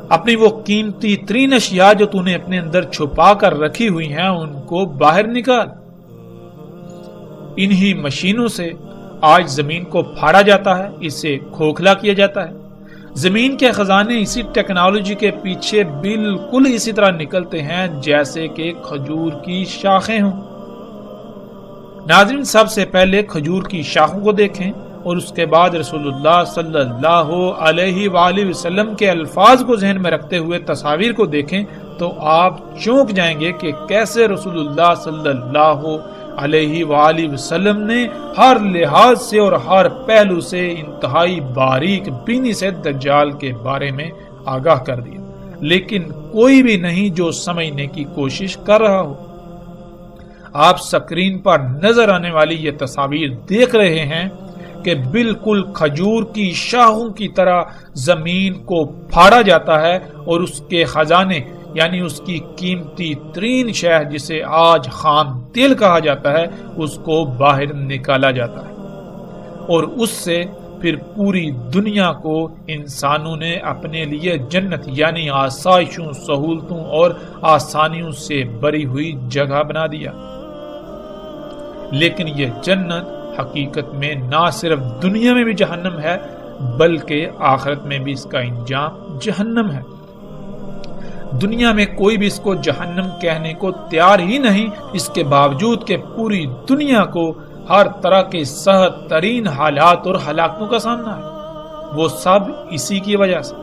اپنی وہ قیمتی ترین اشیاء جو تو نے اپنے اندر چھپا کر رکھی ہوئی ہیں ان کو باہر نکال۔ انہی مشینوں سے آج زمین کو پھاڑا جاتا ہے، اسے کھوکھلا کیا جاتا ہے۔ زمین کے خزانے اسی ٹیکنالوجی کے پیچھے بالکل اسی طرح نکلتے ہیں جیسے کہ کھجور کی شاخیں ہوں۔ ناظرین، سب سے پہلے کھجور کی شاخوں کو دیکھیں اور اس کے بعد رسول اللہ صلی اللہ علیہ وآلہ وسلم کے الفاظ کو ذہن میں رکھتے ہوئے تصاویر کو دیکھیں تو آپ چونک جائیں گے کہ کیسے رسول اللہ صلی اللہ علیہ وآلہ وسلم نے ہر لحاظ سے اور ہر پہلو سے انتہائی باریک بینی سے دجال کے بارے میں آگاہ کر دیا، لیکن کوئی بھی نہیں جو سمجھنے کی کوشش کر رہا ہو۔ آپ سکرین پر نظر آنے والی یہ تصاویر دیکھ رہے ہیں کہ بالکل کھجور کی شاخوں کی طرح زمین کو پھاڑا جاتا ہے اور اس کے خزانے یعنی اس کی قیمتی ترین شے جسے آج خام تیل کہا جاتا ہے اس کو باہر نکالا جاتا ہے، اور اس سے پھر پوری دنیا کو انسانوں نے اپنے لیے جنت یعنی آسائشوں، سہولتوں اور آسانیوں سے بری ہوئی جگہ بنا دیا۔ لیکن یہ جنت حقیقت میں نہ صرف دنیا میں بھی جہنم ہے بلکہ آخرت میں بھی اس کا انجام جہنم ہے۔ دنیا میں کوئی بھی اس کو جہنم کہنے کو تیار ہی نہیں، اس کے باوجود کہ پوری دنیا کو ہر طرح کے سخت ترین حالات اور ہلاکتوں کا سامنا ہے، وہ سب اسی کی وجہ سے۔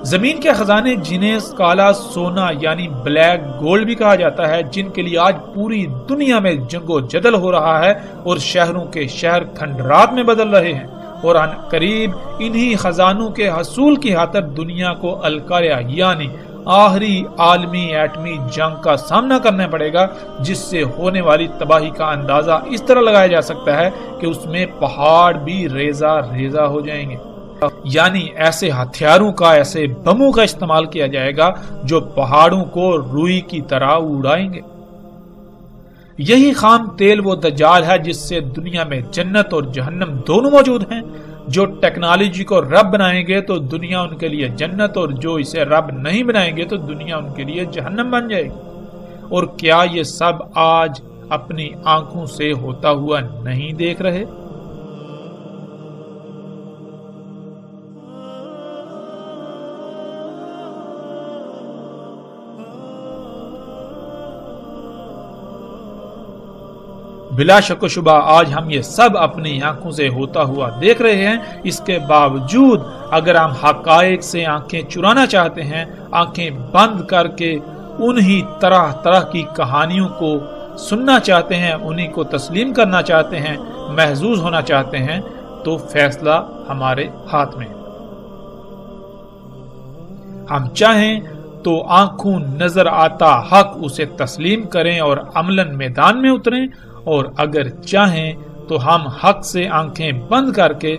زمین کے خزانے جنہیں کالا سونا یعنی بلیک گولڈ بھی کہا جاتا ہے، جن کے لیے آج پوری دنیا میں جنگ و جدل ہو رہا ہے اور شہروں کے شہر کھنڈرات میں بدل رہے ہیں، اور ان قریب انہی خزانوں کے حصول کی خاطر دنیا کو القاریہ یعنی آخری عالمی ایٹمی جنگ کا سامنا کرنا پڑے گا، جس سے ہونے والی تباہی کا اندازہ اس طرح لگایا جا سکتا ہے کہ اس میں پہاڑ بھی ریزہ ریزہ ہو جائیں گے، یعنی ایسے ہتھیاروں کا، ایسے بموں کا استعمال کیا جائے گا جو پہاڑوں کو روئی کی طرح اڑائیں گے۔ یہی خام تیل وہ دجال ہے جس سے دنیا میں جنت اور جہنم دونوں موجود ہیں۔ جو ٹیکنالوجی کو رب بنائیں گے تو دنیا ان کے لیے جنت، اور جو اسے رب نہیں بنائیں گے تو دنیا ان کے لیے جہنم بن جائے گی۔ اور کیا یہ سب آج اپنی آنکھوں سے ہوتا ہوا نہیں دیکھ رہے؟ بلا شک و شبہ آج ہم یہ سب اپنی آنکھوں سے ہوتا ہوا دیکھ رہے ہیں۔ اس کے باوجود اگر ہم حقائق سے آنکھیں چرانا چاہتے ہیں، آنکھیں بند کر کے انہی طرح طرح کی کہانیوں کو سننا چاہتے ہیں، انہی کو تسلیم کرنا چاہتے ہیں، محظوظ ہونا چاہتے ہیں، تو فیصلہ ہمارے ہاتھ میں ہے۔ ہم چاہیں تو آنکھوں نظر آتا حق اسے تسلیم کریں اور عملاً میدان میں اتریں، اور اگر چاہیں تو ہم حق سے آنکھیں بند کر کے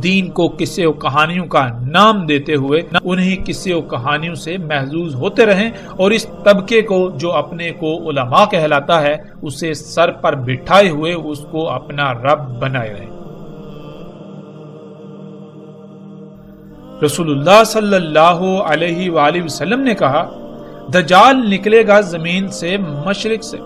دین کو قصے و کہانیوں کا نام دیتے ہوئے نہ انہی قصے و کہانیوں سے محظوظ ہوتے رہیں اور اس طبقے کو جو اپنے کو علماء کہلاتا ہے اسے سر پر بٹھائے ہوئے اس کو اپنا رب بنائے رہیں۔ رسول اللہ صلی اللہ علیہ وآلہ وسلم نے کہا، دجال نکلے گا زمین سے مشرق سے،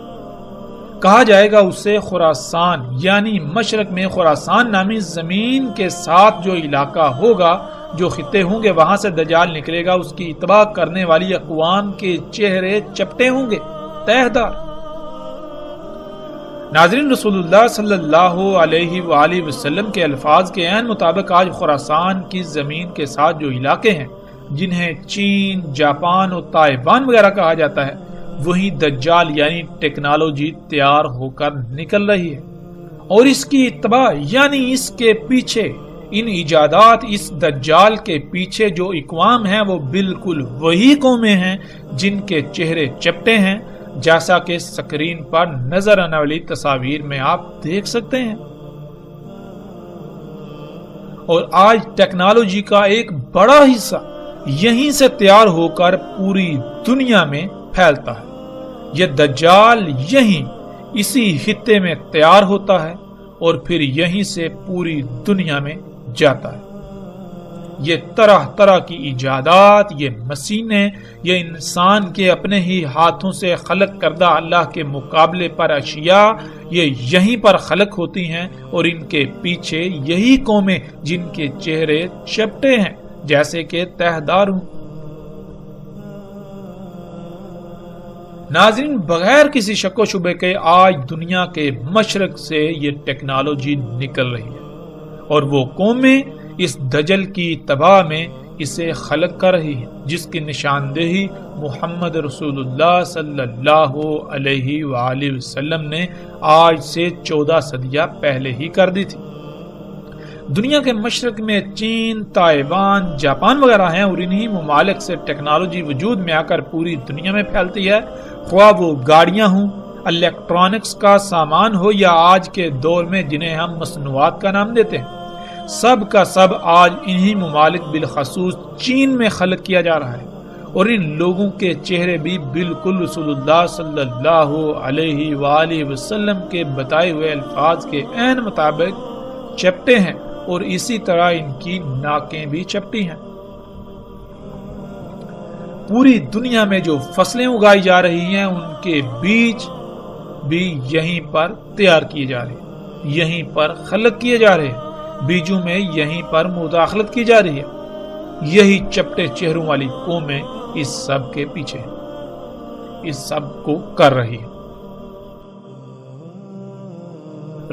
کہا جائے گا اسے خراسان، یعنی مشرق میں خراسان نامی زمین کے ساتھ جو علاقہ ہوگا، جو خطے ہوں گے، وہاں سے دجال نکلے گا۔ اس کی اتباع کرنے والی اقوام کے چہرے چپٹے ہوں گے، تہ دار۔ ناظرین، رسول اللہ صلی اللہ علیہ وآلہ وسلم کے الفاظ کے عین مطابق آج خراسان کی زمین کے ساتھ جو علاقے ہیں جنہیں چین، جاپان اور تائیوان وغیرہ کہا جاتا ہے، وہی دجال یعنی ٹیکنالوجی تیار ہو کر نکل رہی ہے، اور اس کی اتباع یعنی اس کے پیچھے، ان ایجادات، اس دجال کے پیچھے جو اقوام ہیں وہ بالکل وہی قومیں ہیں جن کے چہرے چپٹے ہیں، جیسا کہ سکرین پر نظر آنے والی تصاویر میں آپ دیکھ سکتے ہیں۔ اور آج ٹیکنالوجی کا ایک بڑا حصہ یہیں سے تیار ہو کر پوری دنیا میں پھیلتا ہے۔ یہ دجال یہیں اسی خطے میں تیار ہوتا ہے اور پھر یہیں سے پوری دنیا میں جاتا ہے۔ یہ طرح طرح کی ایجادات، یہ مشینیں، یہ انسان کے اپنے ہی ہاتھوں سے خلق کردہ اللہ کے مقابلے پر اشیاء، یہ یہیں پر خلق ہوتی ہیں، اور ان کے پیچھے یہی قومیں جن کے چہرے چپٹے ہیں جیسے کہ تہ دار ہوں۔ ناظرین، بغیر کسی شک و شبے کے آج دنیا کے مشرق سے یہ ٹیکنالوجی نکل رہی ہے، اور وہ قومیں اس دجل کی تباہ میں اسے خلق کر رہی ہے، جس کی نشاندہی محمد رسول اللہ صلی اللہ علیہ وآلہ وسلم نے آج سے 14 صدیاں پہلے ہی کر دی تھی۔ دنیا کے مشرق میں چین، تائیوان، جاپان وغیرہ ہیں، اور انہی ممالک سے ٹیکنالوجی وجود میں آ کر پوری دنیا میں پھیلتی ہے، خواہ وہ گاڑیاں ہوں، الیکٹرانکس کا سامان ہو، یا آج کے دور میں جنہیں ہم مصنوعات کا نام دیتے ہیں، سب کا سب آج انہی ممالک بالخصوص چین میں خلق کیا جا رہا ہے، اور ان لوگوں کے چہرے بھی بالکل رسول اللہ صلی اللہ علیہ وآلہ وسلم کے بتائے ہوئے الفاظ کے عین مطابق چپٹے ہیں، اور اسی طرح ان کی ناکیں بھی چپٹی ہیں۔ پوری دنیا میں جو فصلیں اگائی جا رہی ہیں ان کے بیج بھی یہیں پر تیار کیے جا رہے ہیں، یہیں پر خلق کیے جا رہے ہیں، بیجوں میں یہیں پر مداخلت کی جا رہی ہے۔ یہی چپٹے چہروں والی قومیں اس سب کے پیچھے ہیں، اس سب کو کر رہی ہے۔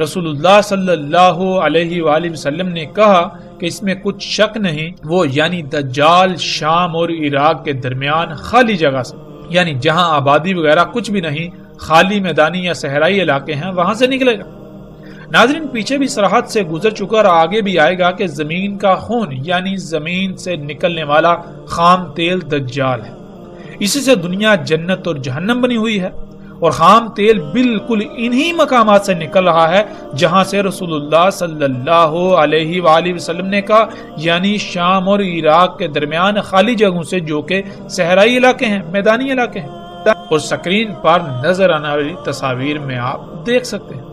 رسول اللہ صلی اللہ علیہ وآلہ وسلم نے کہا کہ اس میں کچھ شک نہیں، وہ یعنی دجال شام اور عراق کے درمیان خالی جگہ سے، یعنی جہاں آبادی وغیرہ کچھ بھی نہیں، خالی میدانی یا صحرائی علاقے ہیں، وہاں سے نکلے گا۔ ناظرین، پیچھے بھی سرحد سے گزر چکا اور آگے بھی آئے گا کہ زمین کا خون یعنی زمین سے نکلنے والا خام تیل دجال ہے۔ اسی سے دنیا جنت اور جہنم بنی ہوئی ہے، اور خام تیل بالکل انہی مقامات سے نکل رہا ہے جہاں سے رسول اللہ صلی اللہ علیہ وآلہ وسلم نے کہا، یعنی شام اور عراق کے درمیان خالی جگہوں سے، جو کہ صحرائی علاقے ہیں، میدانی علاقے ہیں، اور سکرین پر نظر آنے والی تصاویر میں آپ دیکھ سکتے ہیں۔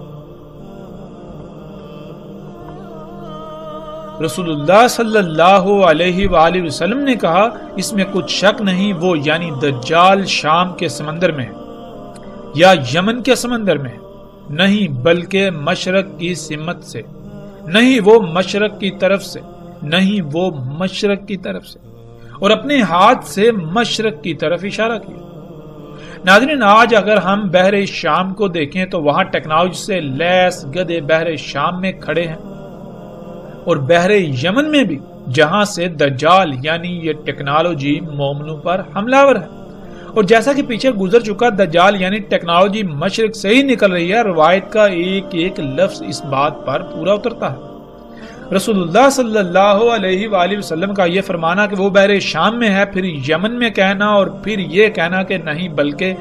رسول اللہ صلی اللہ علیہ وآلہ وسلم نے کہا، اس میں کچھ شک نہیں، وہ یعنی دجال شام کے سمندر میں ہے یا یمن کے سمندر میں، نہیں بلکہ مشرق کی سمت سے، نہیں وہ مشرق کی طرف سے، نہیں وہ مشرق کی طرف سے، اور اپنے ہاتھ سے مشرق کی طرف اشارہ کیا۔ ناظرین، آج اگر ہم بحر شام کو دیکھیں تو وہاں ٹیکنالوجی سے لیس گدھے بحر شام میں کھڑے ہیں، اور بحر یمن میں بھی، جہاں سے دجال یعنی یہ ٹیکنالوجی مومنوں پر حملہ آور ہے۔ اور جیسا کہ پیچھے گزر چکا، دجال یعنی ٹیکنالوجی مشرق سے ہی نکل رہی ہے، روایت کا ایک ایک لفظ اس بات پر پورا اترتا ہے۔ رسول اللہ صلی اللہ علیہ وآلہ وسلم کا یہ فرمانا کہ وہ بحر شام میں ہے، پھر یمن میں کہنا اور پھر یہ کہنا کہ نہیں بلکہ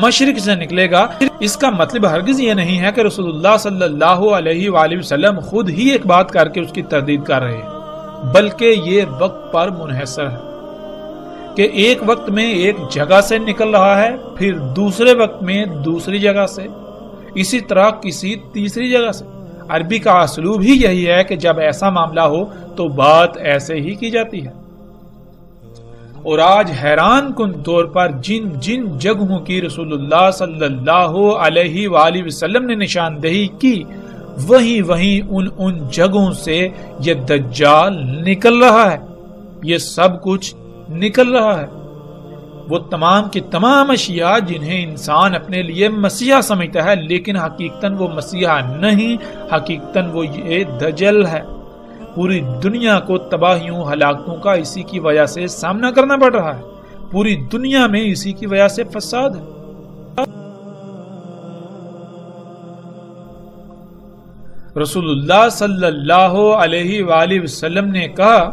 مشرق سے نکلے گا، اس کا مطلب ہرگز یہ نہیں ہے کہ رسول اللہ صلی اللہ علیہ وآلہ وسلم خود ہی ایک بات کر کے اس کی تردید کر رہے ہیں، بلکہ یہ وقت پر منحصر ہے کہ ایک وقت میں ایک جگہ سے نکل رہا ہے، پھر دوسرے وقت میں دوسری جگہ سے، اسی طرح کسی تیسری جگہ سے۔ عربی کا اسلوب ہی یہی ہے کہ جب ایسا معاملہ ہو تو بات ایسے ہی کی جاتی ہے۔ اور آج حیران کن طور پر جن جن جگہوں کی رسول اللہ صلی اللہ علیہ وآلہ وسلم نے نشاندہی کی، وہیں ان جگہوں سے یہ دجال نکل رہا ہے، یہ سب کچھ نکل رہا ہے۔ وہ تمام کی تمام اشیاء جنہیں انسان اپنے لیے مسیحا سمجھتا ہے، لیکن حقیقتاً وہ مسیحا نہیں، حقیقتاً وہ یہ دجل ہے۔ پوری دنیا کو تباہیوں ہلاکتوں کا اسی کی وجہ سے سامنا کرنا پڑ رہا ہے، پوری دنیا میں اسی کی وجہ سے فساد ہے۔ رسول اللہ صلی اللہ علیہ وآلہ وسلم نے کہا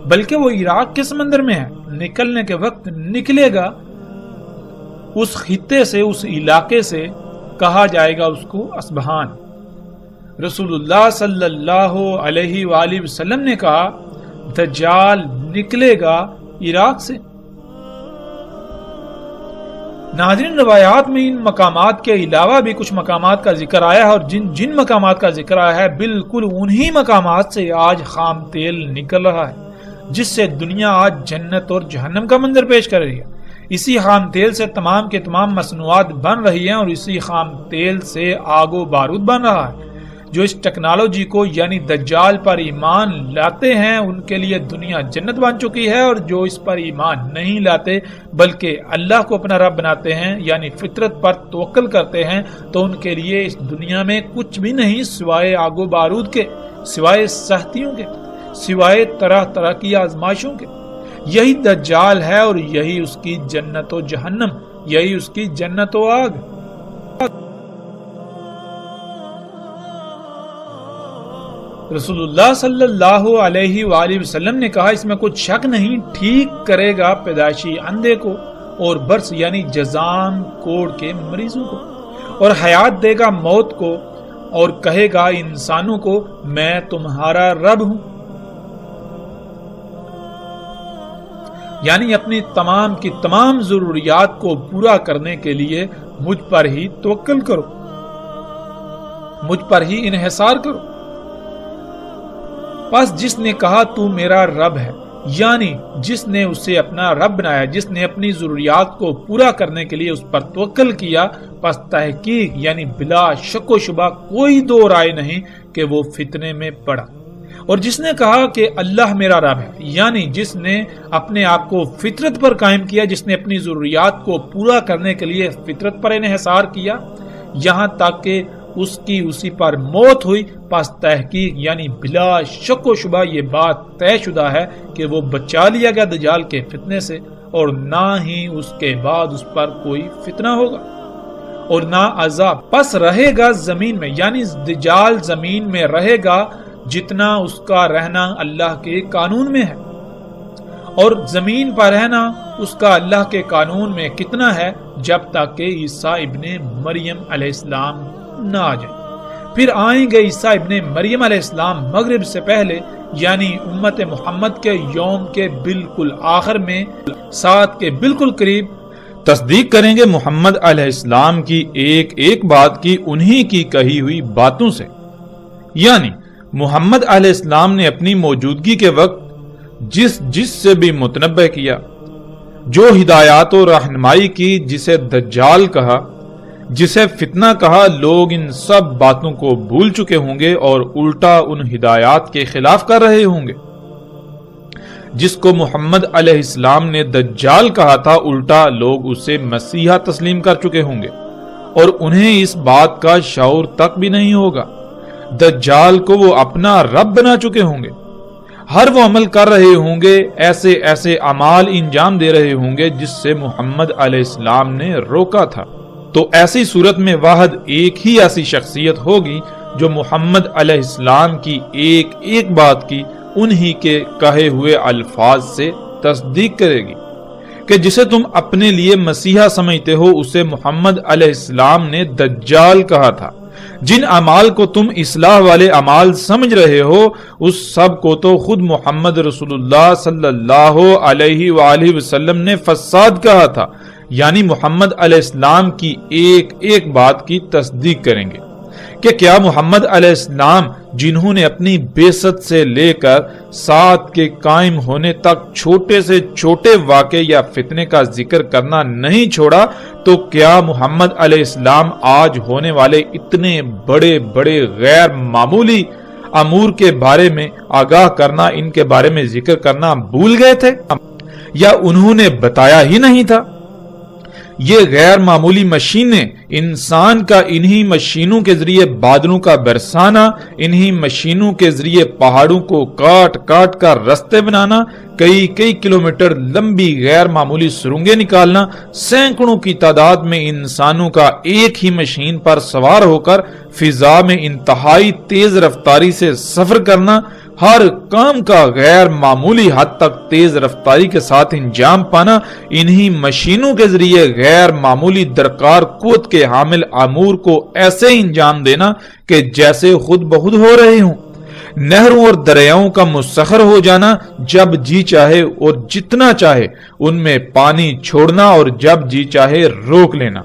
بلکہ وہ عراق کے سمندر میں ہے، نکلنے کے وقت نکلے گا، اس خطے سے، اس علاقے سے، کہا جائے گا اس کو اصبہان۔ رسول اللہ صلی اللہ علیہ وآلہ وسلم نے کہا دجال نکلے گا عراق سے۔ ناظرین، روایات میں ان مقامات کے علاوہ بھی کچھ مقامات کا ذکر آیا ہے، اور جن مقامات کا ذکر آیا ہے بالکل انہی مقامات سے آج خام تیل نکل رہا ہے، جس سے دنیا آج جنت اور جہنم کا منظر پیش کر رہی ہے۔ اسی خام تیل سے تمام کے تمام مصنوعات بن رہی ہیں، اور اسی خام تیل سے آگ و بارود بن رہا ہے۔ جو اس ٹیکنالوجی کو یعنی دجال پر ایمان لاتے ہیں ان کے لیے دنیا جنت بن چکی ہے، اور جو اس پر ایمان نہیں لاتے بلکہ اللہ کو اپنا رب بناتے ہیں یعنی فطرت پر توکل کرتے ہیں، تو ان کے لیے اس دنیا میں کچھ بھی نہیں سوائے آگ و بارود کے، سوائے سختیوں کے، سوائے طرح طرح کی آزمائشوں کے۔ یہی دجال ہے اور یہی اس کی جنت و جہنم، یہی اس کی جنت و آگ۔ رسول اللہ صلی اللہ علیہ وآلہ وسلم نے کہا اس میں کچھ شک نہیں، ٹھیک کرے گا پیدائشی اندھے کو اور برس یعنی جزام کوڑ کے مریضوں کو، اور حیات دے گا موت کو، اور کہے گا انسانوں کو میں تمہارا رب ہوں، یعنی اپنی تمام کی تمام ضروریات کو پورا کرنے کے لیے مجھ پر ہی توکل کرو، مجھ پر ہی انحصار کرو۔ پس جس نے کہا تو میرا رب ہے، یعنی جس نے اسے اپنا رب بنایا، جس نے اپنی ضروریات کو پورا کرنے کے لیے اس پر توکل کیا، پس تحقیق یعنی بلا شک و شبہ کوئی دو رائے نہیں کہ وہ فتنے میں پڑا۔ اور جس نے کہا کہ اللہ میرا رب ہے، یعنی جس نے اپنے آپ کو فطرت پر قائم کیا، جس نے اپنی ضروریات کو پورا کرنے کے لیے فطرت پر انحصار کیا یہاں تک کہ اس کی اسی پر موت ہوئی، پس تحقیق یعنی بلا شک و شبہ یہ بات طے شدہ ہے کہ وہ بچا لیا گیا دجال کے فتنے سے، اور نہ ہی اس کے بعد اس پر کوئی فتنہ ہوگا اور نہ عذاب۔ پس رہے گا زمین میں، یعنی دجال زمین میں رہے گا جتنا اس کا رہنا اللہ کے قانون میں ہے، اور زمین پر رہنا اس کا اللہ کے قانون میں کتنا ہے، جب تک کہ عیسیٰ ابن مریم علیہ السلام نہ آ جائے۔ پھر آئیں گے عیسیٰ ابن مریم علیہ السلام مغرب سے پہلے، یعنی امت محمد کے یوم کے بالکل آخر میں، ساتھ کے بالکل قریب تصدیق کریں گے محمد علیہ السلام کی ایک ایک بات کی انہی کی کہی ہوئی باتوں سے، یعنی محمد علیہ السلام نے اپنی موجودگی کے وقت جس سے بھی متنبہ کیا، جو ہدایات و رہنمائی کی، جسے دجال کہا، جسے فتنہ کہا، لوگ ان سب باتوں کو بھول چکے ہوں گے اور الٹا ان ہدایات کے خلاف کر رہے ہوں گے۔ جس کو محمد علیہ السلام نے دجال کہا تھا، الٹا لوگ اسے مسیحا تسلیم کر چکے ہوں گے، اور انہیں اس بات کا شعور تک بھی نہیں ہوگا۔ دجال کو وہ اپنا رب بنا چکے ہوں گے، ہر وہ عمل کر رہے ہوں گے، ایسے ایسے اعمال انجام دے رہے ہوں گے جس سے محمد علیہ السلام نے روکا تھا۔ تو ایسی صورت میں واحد ایک ہی ایسی شخصیت ہوگی جو محمد علیہ السلام کی ایک ایک بات کی انہی کے کہے ہوئے الفاظ سے تصدیق کرے گی کہ جسے تم اپنے لیے مسیحا سمجھتے ہو اسے محمد علیہ السلام نے دجال کہا تھا۔ جن اعمال کو تم اصلاح والے اعمال سمجھ رہے ہو اس سب کو تو خود محمد رسول اللہ صلی اللہ علیہ وآلہ وسلم نے فساد کہا تھا، یعنی محمد علیہ السلام کی ایک ایک بات کی تصدیق کریں گے کہ کیا محمد علیہ السلام جنہوں نے اپنی بعثت سے لے کر ساتھ کے قائم ہونے تک چھوٹے سے چھوٹے واقعے یا فتنے کا ذکر کرنا نہیں چھوڑا، تو کیا محمد علیہ السلام آج ہونے والے اتنے بڑے بڑے غیر معمولی امور کے بارے میں آگاہ کرنا، ان کے بارے میں ذکر کرنا بھول گئے تھے یا انہوں نے بتایا ہی نہیں تھا؟ یہ غیر معمولی مشینیں، انسان کا انہی مشینوں کے ذریعے بادلوں کا برسانا، انہی مشینوں کے ذریعے پہاڑوں کو کاٹ کاٹ کر رستے بنانا، کئی کئی کلومیٹر لمبی غیر معمولی سرنگیں نکالنا، سینکڑوں کی تعداد میں انسانوں کا ایک ہی مشین پر سوار ہو کر فضا میں انتہائی تیز رفتاری سے سفر کرنا، ہر کام کا غیر معمولی حد تک تیز رفتاری کے ساتھ انجام پانا، انہی مشینوں کے ذریعے غیر معمولی درکار قوت کے حامل امور کو ایسے انجام دینا کہ جیسے خود بخود ہو رہے ہوں، نہروں اور دریاؤں کا مسخر ہو جانا، جب جی چاہے اور جتنا چاہے ان میں پانی چھوڑنا اور جب جی چاہے روک لینا،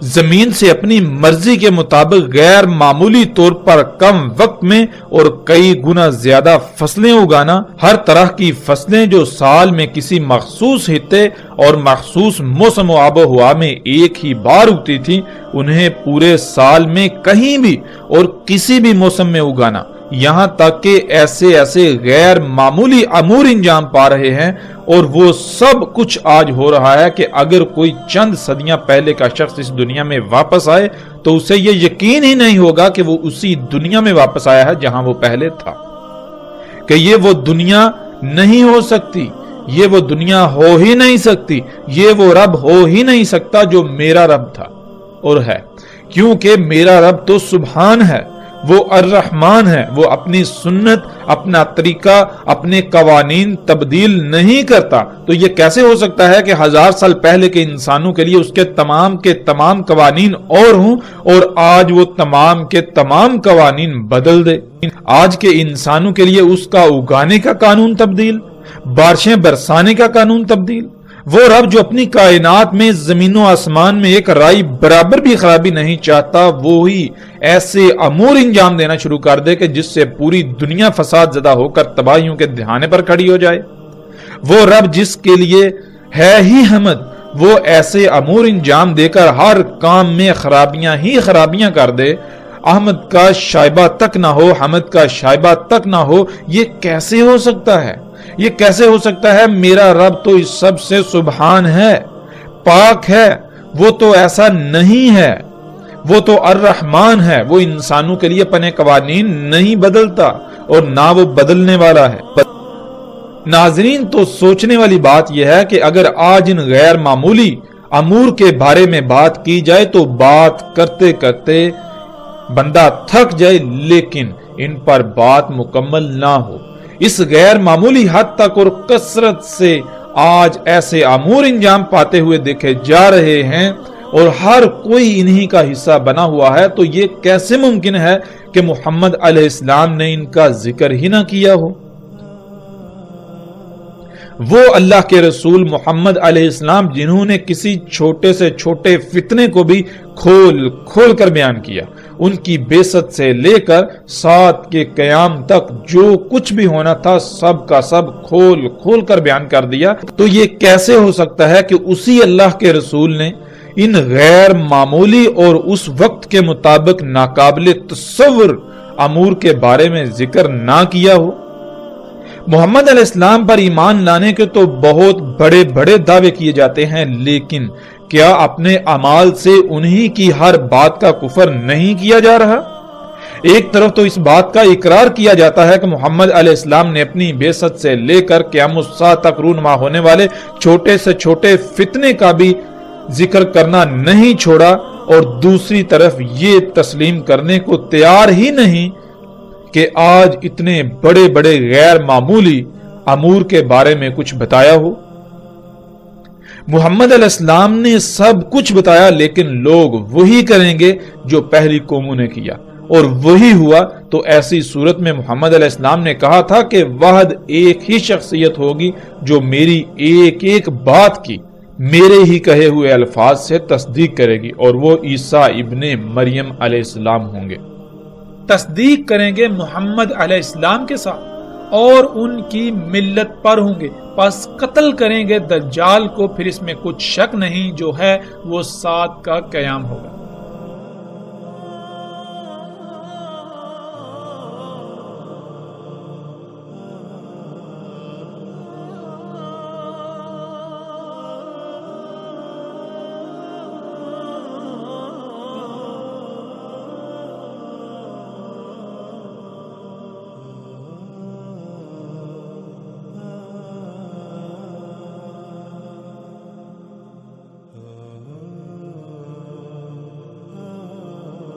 زمین سے اپنی مرضی کے مطابق غیر معمولی طور پر کم وقت میں اور کئی گنا زیادہ فصلیں اگانا، ہر طرح کی فصلیں جو سال میں کسی مخصوص خطے اور مخصوص موسم و آب و ہوا میں ایک ہی بار اگتی تھی انہیں پورے سال میں کہیں بھی اور کسی بھی موسم میں اگانا، یہاں تک کہ ایسے ایسے غیر معمولی امور انجام پا رہے ہیں، اور وہ سب کچھ آج ہو رہا ہے کہ اگر کوئی چند صدیاں پہلے کا شخص اس دنیا میں واپس آئے تو اسے یہ یقین ہی نہیں ہوگا کہ وہ اسی دنیا میں واپس آیا ہے جہاں وہ پہلے تھا، کہ یہ وہ دنیا نہیں ہو سکتی، یہ وہ دنیا ہو ہی نہیں سکتی، یہ وہ رب ہو ہی نہیں سکتا جو میرا رب تھا اور ہے، کیونکہ میرا رب تو سبحان ہے، وہ الرحمن ہے، وہ اپنی سنت، اپنا طریقہ، اپنے قوانین تبدیل نہیں کرتا، تو یہ کیسے ہو سکتا ہے کہ 1000 سال پہلے کے انسانوں کے لیے اس کے تمام قوانین اور ہوں اور آج وہ تمام کے تمام قوانین بدل دے؟ آج کے انسانوں کے لیے اس کا اگانے کا قانون تبدیل، بارشیں برسانے کا قانون تبدیل، وہ رب جو اپنی کائنات میں زمین و آسمان میں ایک رائی برابر بھی خرابی نہیں چاہتا، وہی ایسے امور انجام دینا شروع کر دے کہ جس سے پوری دنیا فساد زدہ ہو کر تباہیوں کے دہانے پر کھڑی ہو جائے، وہ رب جس کے لیے ہے ہی حمد، وہ ایسے امور انجام دے کر ہر کام میں خرابیاں ہی خرابیاں کر دے، احمد کا شائبہ تک نہ ہو، حمد کا شائبہ تک نہ ہو، یہ کیسے ہو سکتا ہے؟ یہ کیسے ہو سکتا ہے؟ میرا رب تو اس سب سے سبحان ہے، پاک ہے، وہ تو ایسا نہیں ہے، وہ تو الرحمن ہے، وہ انسانوں کے لیے اپنے قوانین نہیں بدلتا اور نہ وہ بدلنے والا ہے۔ ناظرین، تو سوچنے والی بات یہ ہے کہ اگر آج ان غیر معمولی امور کے بارے میں بات کی جائے تو بات کرتے کرتے بندہ تھک جائے، لیکن ان پر بات مکمل نہ ہو۔ اس غیر معمولی حد تک اور کثرت سے آج ایسے امور انجام پاتے ہوئے دیکھے جا رہے ہیں اور ہر کوئی انہی کا حصہ بنا ہوا ہے، تو یہ کیسے ممکن ہے کہ محمد علیہ السلام نے ان کا ذکر ہی نہ کیا ہو؟ وہ اللہ کے رسول محمد علیہ السلام جنہوں نے کسی چھوٹے سے چھوٹے فتنے کو بھی کھول کھول کر بیان کیا، ان کی بعثت سے لے کر ساتھ کے قیام تک جو کچھ بھی ہونا تھا سب کا سب کھول کھول کر بیان کر دیا، تو یہ کیسے ہو سکتا ہے کہ اسی اللہ کے رسول نے ان غیر معمولی اور اس وقت کے مطابق ناقابل تصور امور کے بارے میں ذکر نہ کیا ہو؟ محمد علیہ السلام پر ایمان لانے کے تو بہت بڑے بڑے دعوے کیے جاتے ہیں، لیکن کیا اپنے اعمال سے انہی کی ہر بات کا کفر نہیں کیا جا رہا؟ ایک طرف تو اس بات کا اقرار کیا جاتا ہے کہ محمد علیہ السلام نے اپنی بعثت سے لے کر قیام الساعہ تک رونما ہونے والے چھوٹے سے چھوٹے فتنے کا بھی ذکر کرنا نہیں چھوڑا اور دوسری طرف یہ تسلیم کرنے کو تیار ہی نہیں کہ آج اتنے بڑے بڑے غیر معمولی امور کے بارے میں کچھ بتایا ہو۔ محمد علیہ السلام نے سب کچھ بتایا، لیکن لوگ وہی کریں گے جو پہلی قوموں نے کیا، اور وہی ہوا۔ تو ایسی صورت میں محمد علیہ السلام نے کہا تھا کہ واحد ایک ہی شخصیت ہوگی جو میری ایک ایک بات کی میرے ہی کہے ہوئے الفاظ سے تصدیق کرے گی، اور وہ عیسیٰ ابن مریم علیہ السلام ہوں گے۔ تصدیق کریں گے محمد علیہ السلام کے ساتھ اور ان کی ملت پر ہوں گے، پس قتل کریں گے دجال کو، پھر اس میں کچھ شک نہیں، جو ہے وہ 7 کا قیام ہوگا۔